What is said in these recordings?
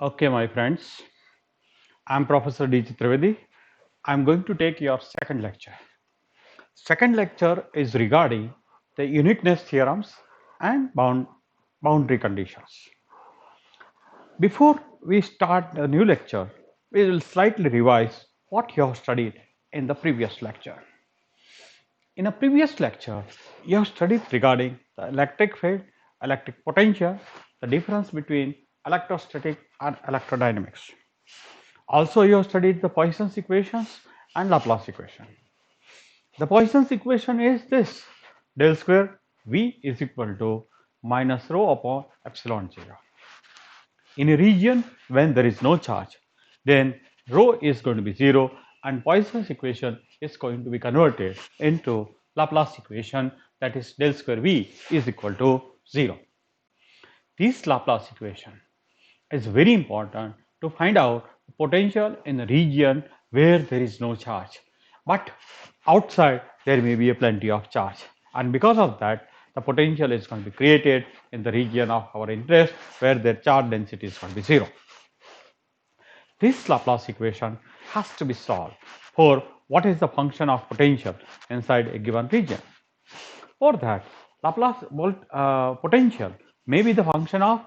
Okay, my friends, I'm Professor D. Chitravedi. I'm going to take your second lecture. Second lecture is regarding the uniqueness theorems and boundary conditions. Before we start the new lecture, we will slightly revise what you have studied in the previous lecture. In a previous lecture, you have studied regarding the electric field, electric potential, the difference between electrostatic and electrodynamics. Also, you have studied the Poisson's equations and Laplace equation. The Poisson's equation is this: del square V is equal to minus rho upon epsilon 0. In a region when there is no charge, then rho is going to be 0 and Poisson's equation is going to be converted into Laplace equation, that is del square V is equal to 0. This Laplace equation is very important to find out potential in a region where there is no charge, but outside there may be a plenty of charge, and because of that the potential is going to be created in the region of our interest where the charge density is going to be 0. This Laplace equation has to be solved for what is the function of potential inside a given region. For that, Laplace potential may be the function of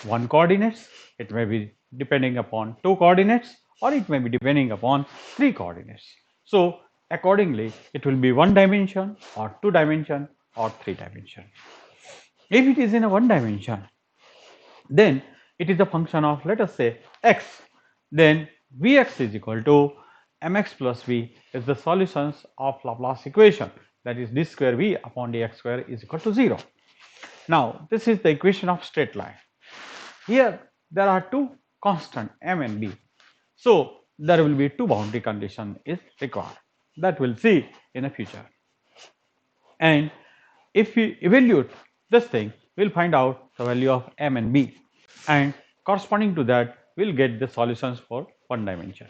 one coordinates, it may be depending upon two coordinates, or it may be depending upon three coordinates. So accordingly, it will be one dimension or two dimension or three dimension. If it is in a one dimension, then it is a function of, let us say, x, then Vx is equal to mx plus v is the solutions of Laplace equation, that is d square v upon dx square is equal to 0. Now this is the equation of straight line. Here there are two constant m and b, so there will be two boundary condition is required, that we'll see in the future. And if we evaluate this thing, we'll find out the value of m and b, and corresponding to that we'll get the solutions for one dimension.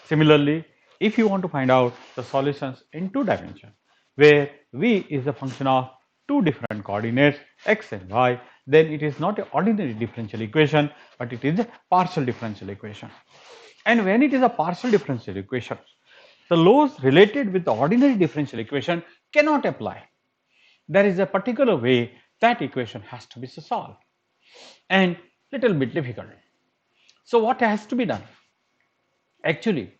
Similarly, if you want to find out the solutions in two dimension, where v is a function of two different coordinates x and y, then it is not an ordinary differential equation, but it is a partial differential equation. And when it is a partial differential equation, the laws related with the ordinary differential equation cannot apply. There is a particular way that equation has to be solved, and little bit difficult. So what has to be done? Actually,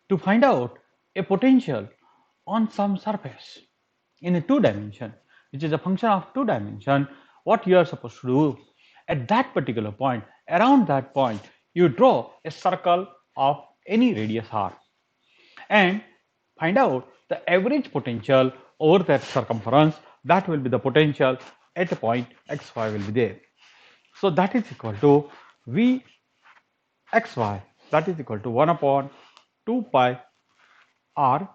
to find out a potential on some surface in a two dimension, which is a function of two dimension, what you are supposed to do at that particular point, around that point, you draw a circle of any radius r and find out the average potential over that circumference. That will be the potential at a point xy will be there. So that is equal to v xy, that is equal to 1 upon 2 pi r,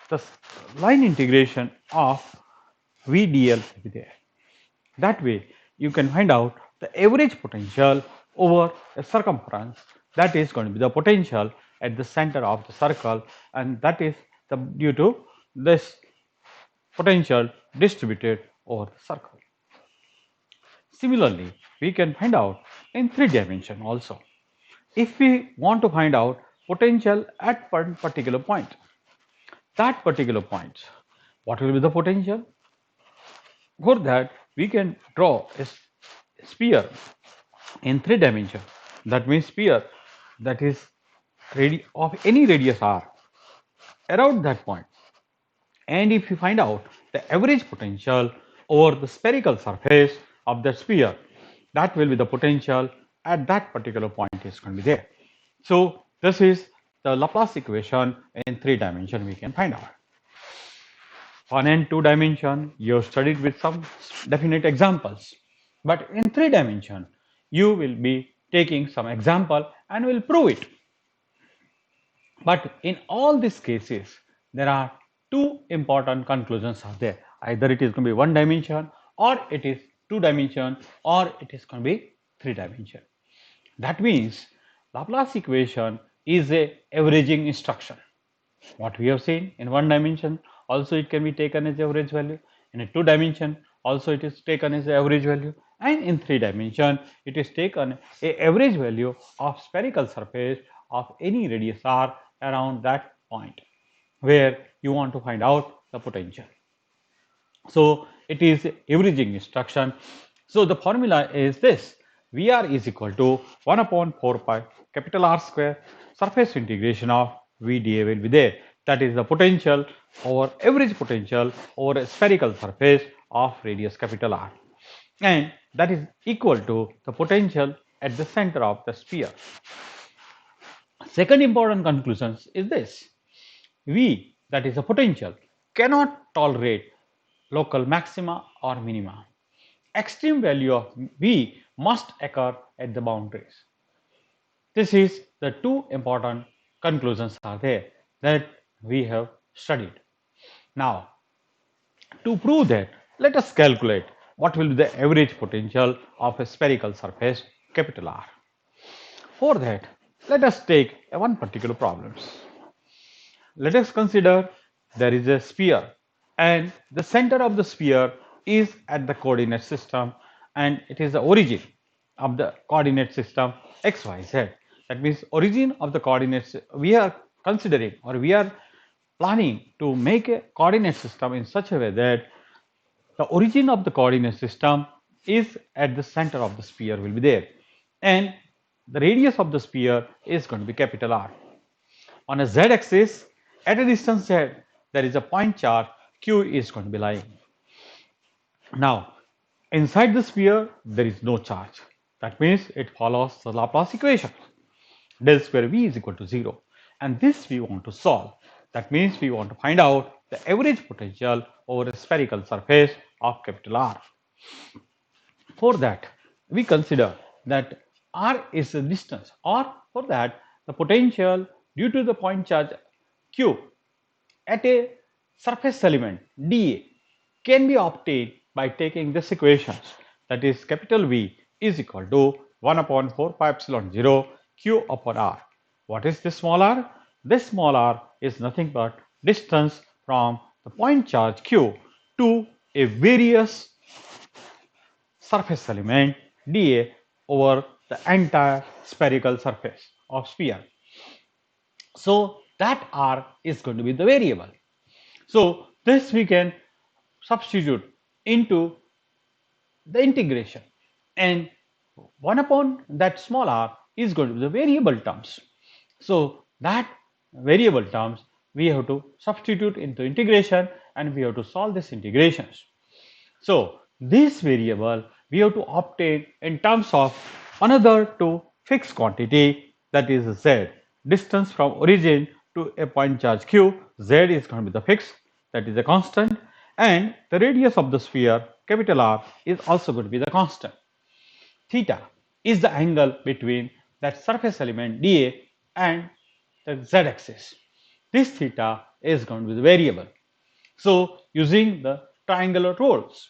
the line integration of v dl will be there. That way you can find out the average potential over a circumference, that is going to be the potential at the center of the circle, and that is due to this potential distributed over the circle. Similarly, we can find out in three dimension also. If we want to find out potential at one particular point, that particular point, what will be the potential? For that, we can draw a sphere in three dimension. That means sphere that is of any radius r around that point. And if you find out the average potential over the spherical surface of the sphere, that will be the potential at that particular point is going to be there. So this is the Laplace equation in three dimension we can find out. One and two dimension you have studied with some definite examples, but in three dimension you will be taking some example and will prove it. But in all these cases, there are two important conclusions are there. Either it is going to be one dimension, or it is two dimension, or it is going to be three dimension. That means Laplace equation is a averaging instruction. What we have seen in one dimension, also it can be taken as average value. In a two dimension, also it is taken as average value. and in 3 dimension it is taken a average value of spherical surface of any radius r around that point where you want to find out the potential. So it is averaging instruction. So the formula is this: Vr is equal to 1 upon 4 pi capital R square surface integration of VdA will be there. That is the potential over average potential over a spherical surface of radius capital R, and that is equal to the potential at the center of the sphere. Second important conclusion is this: V, that is a potential, cannot tolerate local maxima or minima. Extreme value of V must occur at the boundaries. This is the two important conclusions are there that we have studied. Now, to prove that, let us calculate what will be the average potential of a spherical surface capital R. For that, let us take one particular problem. Let us consider there is a sphere and the center of the sphere is at the coordinate system, and it is the origin of the coordinate system xyz. That means origin of the coordinates we are considering, or we are planning to make a coordinate system in such a way that the origin of the coordinate system is at the center of the sphere will be there, and the radius of the sphere is going to be capital R. On a z-axis, at a distance z, there is a point charge q is going to be lying. Now, inside the sphere, there is no charge. That means it follows the Laplace equation. Del square V is equal to 0. And this we want to solve. That means we want to find out the average potential over a spherical surface of capital R. For that, we consider that R is the distance, or for that, the potential due to the point charge Q at a surface element dA can be obtained by taking this equations, that is capital V is equal to 1 upon 4 pi epsilon 0 Q upon R. What is this small r? This small r is nothing but distance from the point charge Q to a various surface element dA over the entire spherical surface of sphere. So that r is going to be the variable. So this we can substitute into the integration, and 1 upon that small r is going to be the variable terms. So that variable terms we have to substitute into integration, and we have to solve this integrations. So this variable we have to obtain in terms of another two fixed quantity, that is z, distance from origin to a point charge q. Z is going to be the fixed, that is a constant, and the radius of the sphere capital R is also going to be the constant. Theta is the angle between that surface element dA and the z-axis. This theta is going to be the variable. So using the triangular rules,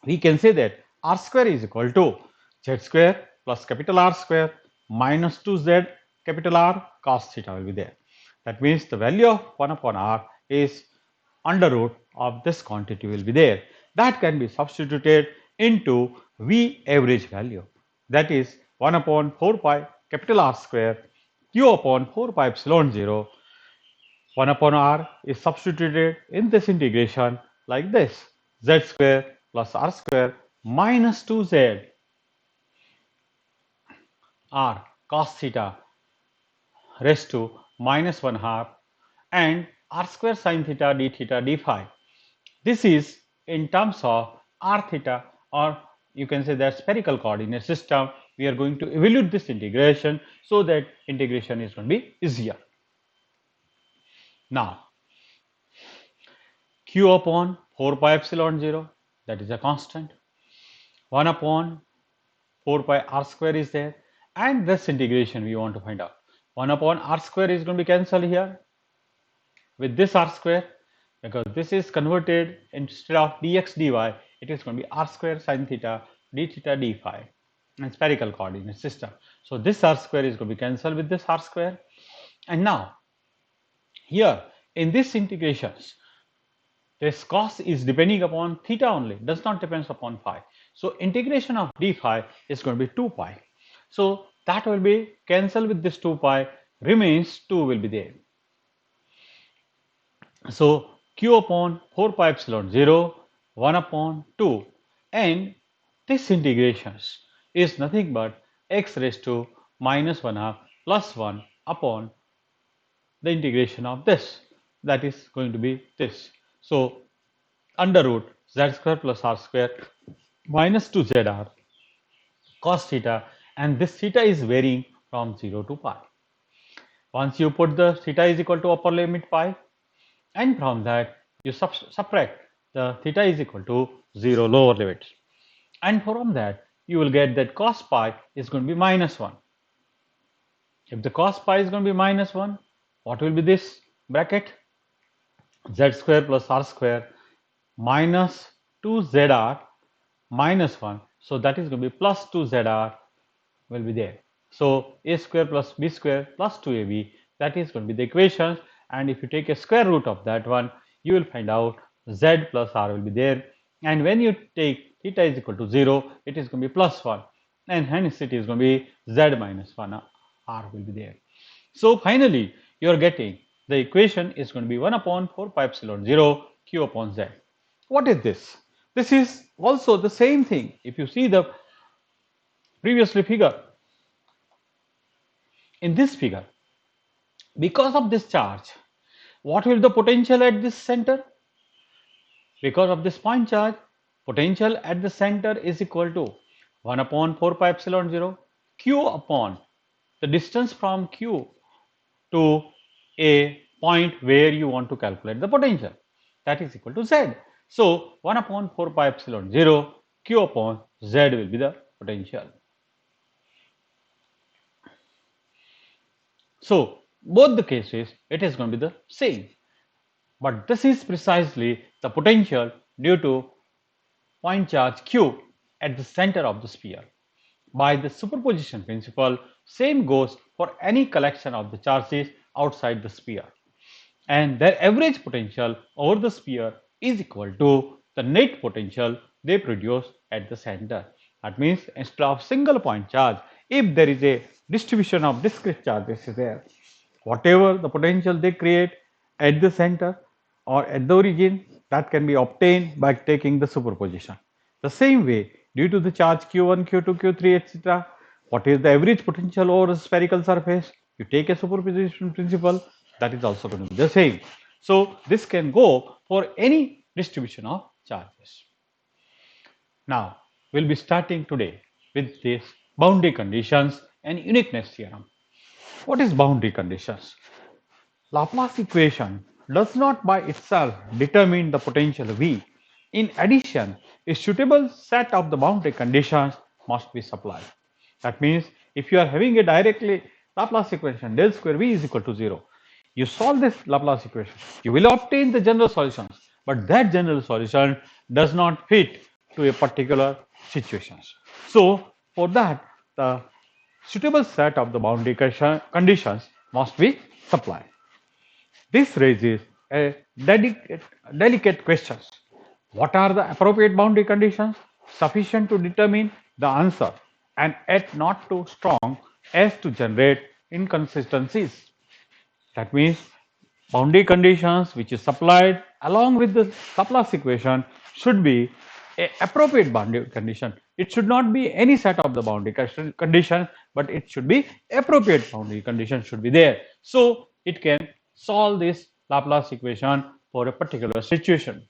we can say that r square is equal to z square plus capital R square minus 2z capital R cos theta will be there. That means the value of 1 upon r is under root of this quantity will be there. That can be substituted into V average value, that is 1 upon 4 pi capital R square q upon 4 pi epsilon 0. 1 upon r is substituted in this integration like this: z square plus r square minus 2z r cos theta raised to minus 1 half, and r square sin theta d theta d phi. This is in terms of r theta, or you can say that spherical coordinate system. We are going to evaluate this integration so that integration is going to be easier. Now, q upon 4 pi epsilon 0, that is a constant. 1 upon 4 pi r square is there, and this integration we want to find out. 1 upon r square is going to be cancelled here with this r square, because this is converted instead of dx dy, it is going to be r square sin theta d theta d phi and spherical coordinate system. So this r square is going to be cancelled with this r square, and now here in this integrations this cos is depending upon theta only, does not depend upon phi. So integration of d phi is going to be 2 pi. So that will be cancelled with this 2 pi, remains 2 will be there. So q upon 4 pi epsilon 0, 1 upon 2, and this integrations is nothing but x raised to minus 1 half plus 1 upon the integration of this, that is going to be this. So under root z square plus r square minus 2 zr cos theta, and this theta is varying from 0 to pi. Once you put the theta is equal to upper limit pi, and from that you subtract the theta is equal to 0 lower limit, and from that you will get that cos pi is going to be minus 1. If the cos pi is going to be minus 1, what will be this bracket? Z square plus r square minus 2zr minus 1. So that is going to be plus 2zr will be there. So a square plus b square plus 2ab, that is going to be the equation, and if you take a square root of that one, you will find out z plus r will be there, and when you take theta is equal to 0, it is going to be plus 1, and hence it is going to be z minus 1 r will be there. So finally you are getting the equation is going to be 1 upon 4 pi epsilon 0 q upon z. What is this? This is also the same thing. If you see the previously figure, in this figure, because of this charge, what will the potential at this center? Because of this point charge, potential at the center is equal to 1 upon 4 pi epsilon 0 q upon the distance from q to a point where you want to calculate the potential, that is equal to z. So 1 upon 4 pi epsilon 0 q upon z will be the potential. So both the cases it is going to be the same, but this is precisely the potential due to point charge q at the center of the sphere. By the superposition principle, same goes for any collection of the charges outside the sphere, and their average potential over the sphere is equal to the net potential they produce at the center. That means instead of single point charge, if there is a distribution of discrete charges is there, whatever the potential they create at the center or at the origin, that can be obtained by taking the superposition. The same way, due to the charge q1, q2, q3, etc., what is the average potential over a spherical surface? You take a superposition principle, that is also going to be the same. So this can go for any distribution of charges. Now we'll be starting today with this boundary conditions and uniqueness theorem. What is boundary conditions? Laplace equation does not by itself determine the potential V. In addition, a suitable set of the boundary conditions must be supplied. That means if you are having a directly Laplace equation del square V is equal to 0, you solve this Laplace equation, you will obtain the general solutions, but that general solution does not fit to a particular situations. So for that, the suitable set of the boundary conditions must be supplied. This raises a delicate questions. What are the appropriate boundary conditions sufficient to determine the answer and yet not too strong as to generate inconsistencies? That means boundary conditions which is supplied along with the Laplace equation should be a appropriate boundary condition. It should not be any set of the boundary condition, but it should be appropriate boundary condition should be there. So it can solve this Laplace equation for a particular situation.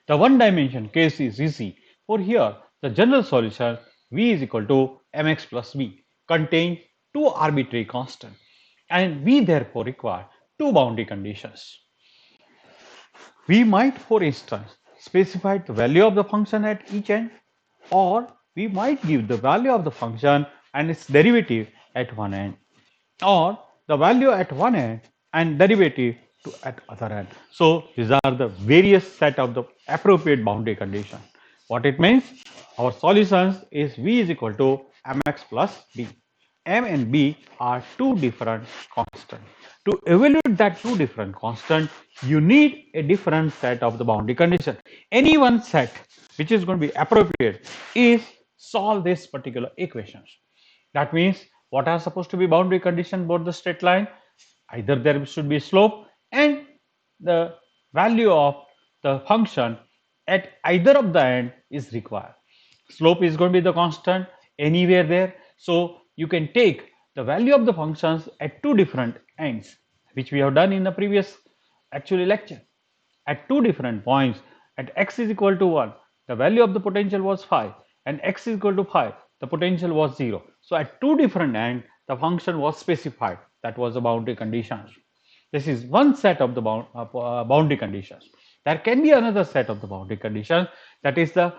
The one dimension case is easy. For here, the general solution V is equal to mx plus v contains two arbitrary constants, and we therefore require two boundary conditions. We might, for instance, specify the value of the function at each end, or we might give the value of the function and its derivative at one end, or the value at one end and derivative at other end. So these are the various set of the appropriate boundary conditions. What it means? Our solutions is V is equal to mx plus b. M and b are two different constants. To evaluate that two different constant, you need a different set of the boundary condition. Any one set which is going to be appropriate is solve this particular equations. That means what are supposed to be boundary condition for the straight line? Either there should be slope and the value of the function at either of the end is required. Slope is going to be the constant anywhere there. So you can take the value of the functions at two different ends, which we have done in the previous actually lecture. At two different points, at x is equal to 1, the value of the potential was 5, and x is equal to 5, the potential was 0. So at two different ends, the function was specified. That was the boundary conditions. This is one set of the boundary conditions. There can be another set of the boundary conditions, that is the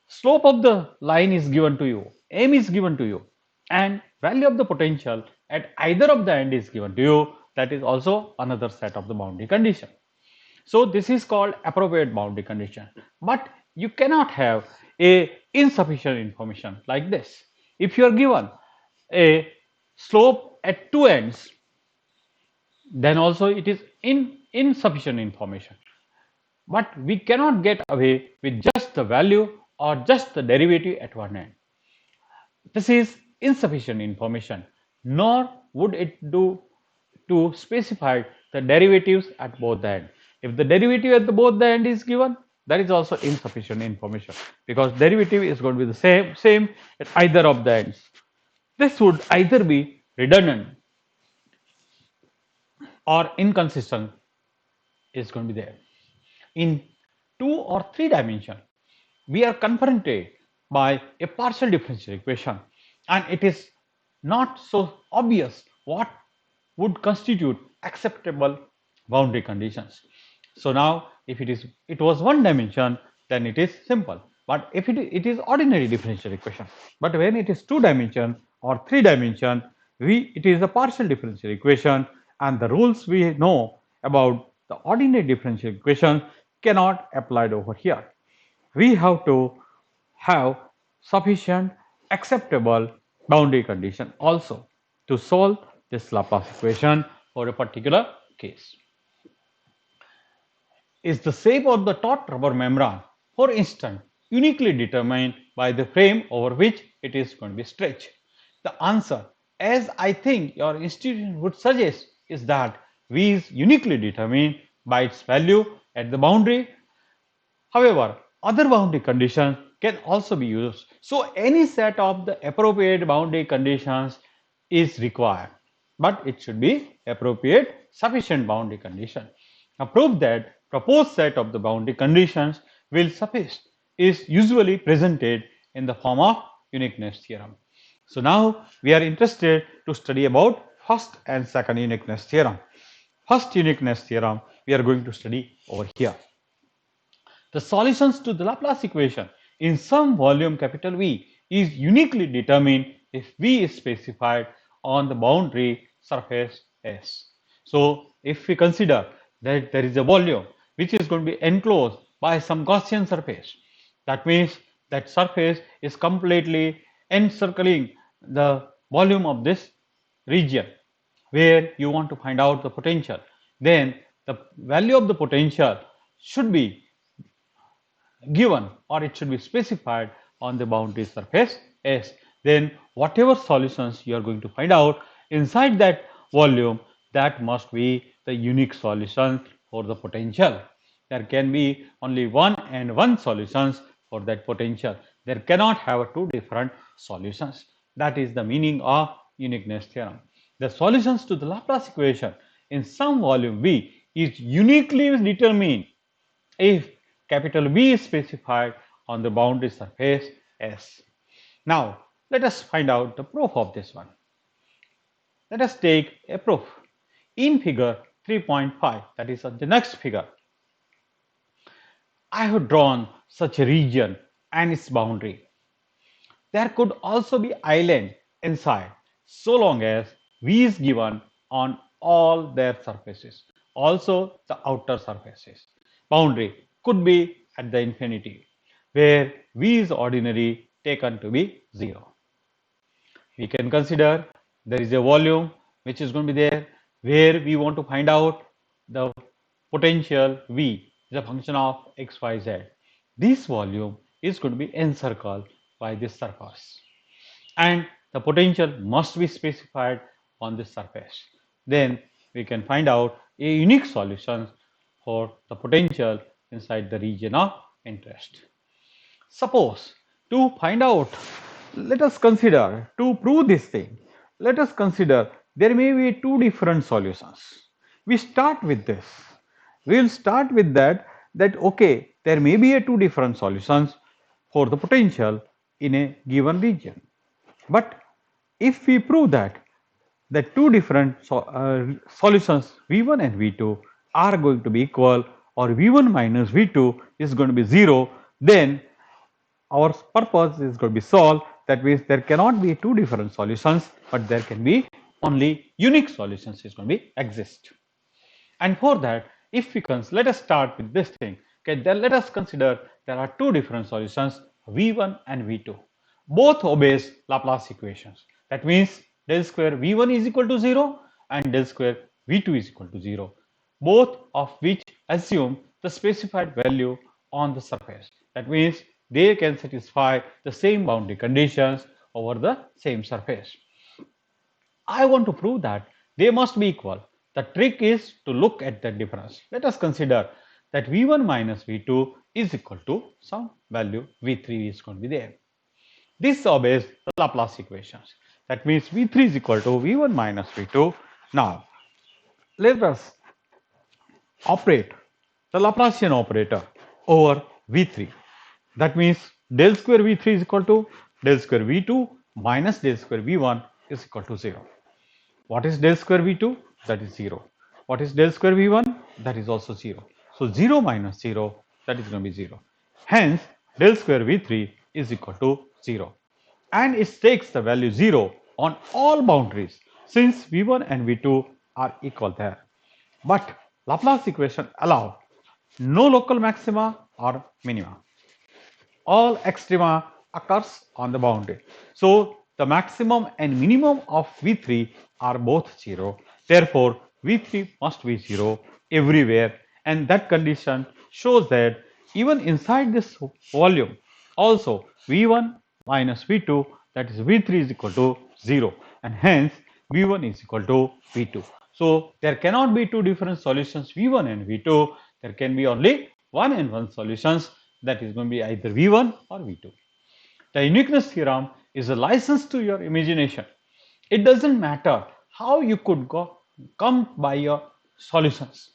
slope of the line is given to you, m is given to you, and value of the potential at either of the end is given to you. That is also another set of the boundary condition. So this is called appropriate boundary condition. But you cannot have a insufficient information like this. If you are given a slope at two ends, then also it is insufficient information. But we cannot get away with just the value or just the derivative at one end. This is insufficient information, nor would it do to specify the derivatives at both the end. If the derivative at both the end is given, that is also insufficient information, because derivative is going to be the same at either of the ends. This would either be redundant or inconsistent is going to be there. In 2 or 3 dimension, we are confronted by a partial differential equation, and it is not so obvious what would constitute acceptable boundary conditions. So now if it was 1 dimension, then it is simple, but if it is ordinary differential equation. But when it is 2 dimension or 3 dimension, it is a partial differential equation, and the rules we know about the ordinary differential equation cannot applied over here. We have to have sufficient acceptable boundary condition also to solve this Laplace equation for a particular case. Is the shape of the taut rubber membrane, for instance, uniquely determined by the frame over which it is going to be stretched? The answer, as I think your institution would suggest, is that V is uniquely determined by its value at the boundary. However, other boundary conditions can also be used. So any set of the appropriate boundary conditions is required, but it should be appropriate sufficient boundary condition. Now prove that proposed set of the boundary conditions will suffice is usually presented in the form of uniqueness theorem. So now we are interested to study about first and second uniqueness theorem. First uniqueness theorem we are going to study over here. The solutions to the Laplace equation in some volume capital V is uniquely determined if V is specified on the boundary surface S. So if we consider that there is a volume which is going to be enclosed by some Gaussian surface, that means that surface is completely encircling the volume of this region where you want to find out the potential, then the value of the potential should be given, or it should be specified on the boundary surface S. Then whatever solutions you are going to find out inside that volume, that must be the unique solution for the potential. There can be only one and one solutions for that potential. There cannot have two different solutions. That is the meaning of uniqueness theorem. The solutions to the Laplace equation in some volume V is uniquely determined if capital V is specified on the boundary surface S. Now let us find out the proof of this one. Let us take a proof. In figure 3.5, that is the next figure, I have drawn such a region and its boundary. There could also be island inside, so long as V is given on all their surfaces, also the outer surfaces. Boundary could be at the infinity, where V is ordinary taken to be 0. We can consider there is a volume which is going to be there, where we want to find out the potential V is a function of x, y, z. This volume is going to be encircled by this surface, and the potential must be specified on this surface. Then we can find out a unique solution for the potential inside the region of interest. Suppose to find out, let us consider to prove this thing, let us consider there may be two different solutions. We start with this. We will start with that okay, there may be a two different solutions for the potential in a given region. But if we prove that the two different solutions V1 and V2 are going to be equal, or V1 minus V2 is going to be 0, then our purpose is going to be solved. That means there cannot be two different solutions, but there can be only unique solutions is going to be exist. And for that, if we let us start with this thing. Okay, then let us consider there are two different solutions, V1 and V2. Both obeys Laplace equations. That means del square V1 is equal to 0 and del square V2 is equal to 0. Both of which assume the specified value on the surface. That means they can satisfy the same boundary conditions over the same surface. I want to prove that they must be equal. The trick is to look at the difference. Let us consider that V1 minus V2 is equal to some value V3 is going to be there. This obeys the Laplace equations. That means V3 is equal to V1 minus V2. Now, let us operate the Laplacian operator over V3. That means del square V3 is equal to del square V2 minus del square V1 is equal to 0. What is del square V2? That is 0. What is del square V1? That is also 0. So 0 minus 0, that is going to be 0. Hence, del square V3 is equal to 0. And it takes the value 0 on all boundaries since V1 and V2 are equal there. But Laplace equation allow no local maxima or minima. All extrema occurs on the boundary. So the maximum and minimum of V3 are both 0. Therefore, V3 must be 0 everywhere, and that condition shows that even inside this volume also V1 minus V2, that is V3 is equal to 0, and hence V1 is equal to V2. So there cannot be two different solutions V1 and V2. There can be only one and one solutions, that is going to be either V1 or V2. The uniqueness theorem is a license to your imagination. It doesn't matter how you could come by your solutions.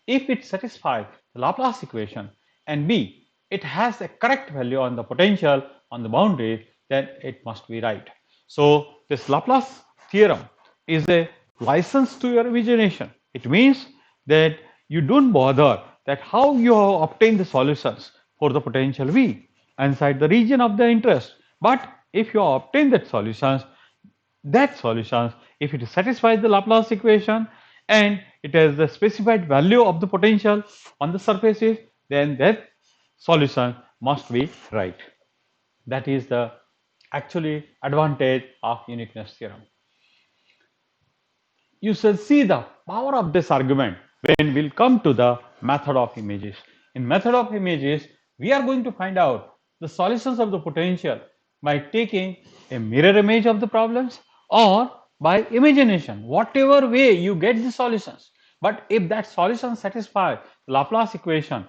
If it satisfies the Laplace equation and B, it has a correct value on the potential on the boundary, then it must be right. So this Laplace theorem is a license to your imagination. It means that you don't bother that how you have obtained the solutions for the potential V inside the region of the interest. But if you obtain that solutions, if it satisfies the Laplace equation and it has the specified value of the potential on the surfaces, then that solution must be right. That is the actually advantage of uniqueness theorem. You shall see the power of this argument when we'll come to the method of images. In method of images, we are going to find out the solutions of the potential by taking a mirror image of the problems or by imagination, whatever way you get the solutions. But if that solution satisfies the Laplace equation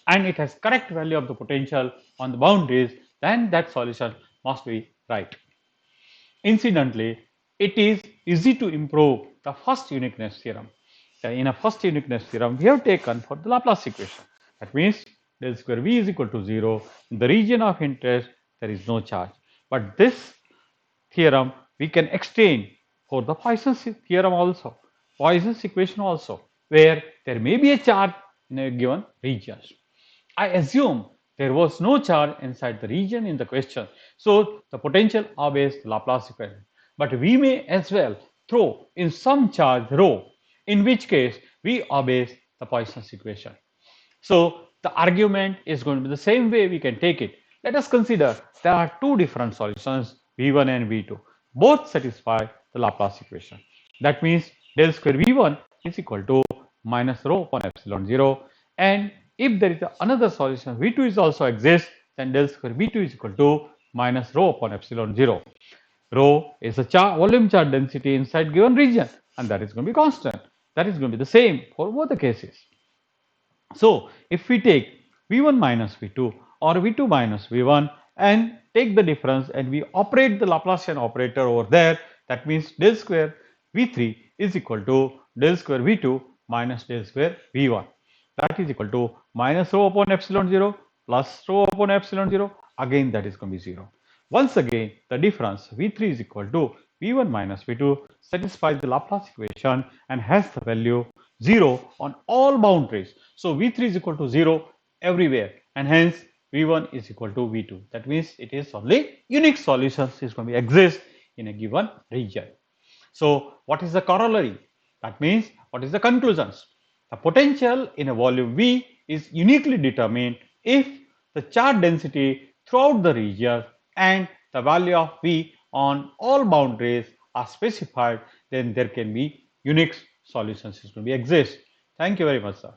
and it has correct value of the potential on the boundaries, then that solution must be right. Incidentally, it is easy to improve the first uniqueness theorem. In a first uniqueness theorem, we have taken for the Laplace equation. That means del square V is equal to 0. In the region of interest, there is no charge. But this theorem we can extend for the Poisson's theorem also, Poisson's equation also, where there may be a charge in a given region. I assume there was no charge inside the region in the question, so the potential obeys the Laplace equation. But we may as well throw in some charge rho, in which case we obey the Poisson's equation. So the argument is going to be the same way we can take it. Let us consider there are two different solutions, V1 and V2. Both satisfy the Laplace equation. That means del square V1 is equal to minus rho upon epsilon 0. And if there is another solution V2 is also exists, then del square V2 is equal to minus rho upon epsilon 0. Rho is a volume charge density inside given region, and that is going to be constant. That is going to be the same for both the cases. So if we take V1 minus V2 or V2 minus V1 and take the difference and we operate the Laplacian operator over there, that means del square V3 is equal to del square V2 minus del square V1. That is equal to minus rho upon epsilon 0 plus rho upon epsilon 0. Again, that is going to be 0. Once again, the difference V3 is equal to V1 minus V2 satisfies the Laplace equation and has the value 0 on all boundaries. So V3 is equal to 0 everywhere, and hence V1 is equal to V2. That means it is only unique solutions is going to exist in a given region. So what is the corollary? That means what is the conclusions? The potential in a volume V is uniquely determined if the charge density throughout the region and the value of V on all boundaries are specified, then there can be unique solutions to be exist. Thank you very much, sir.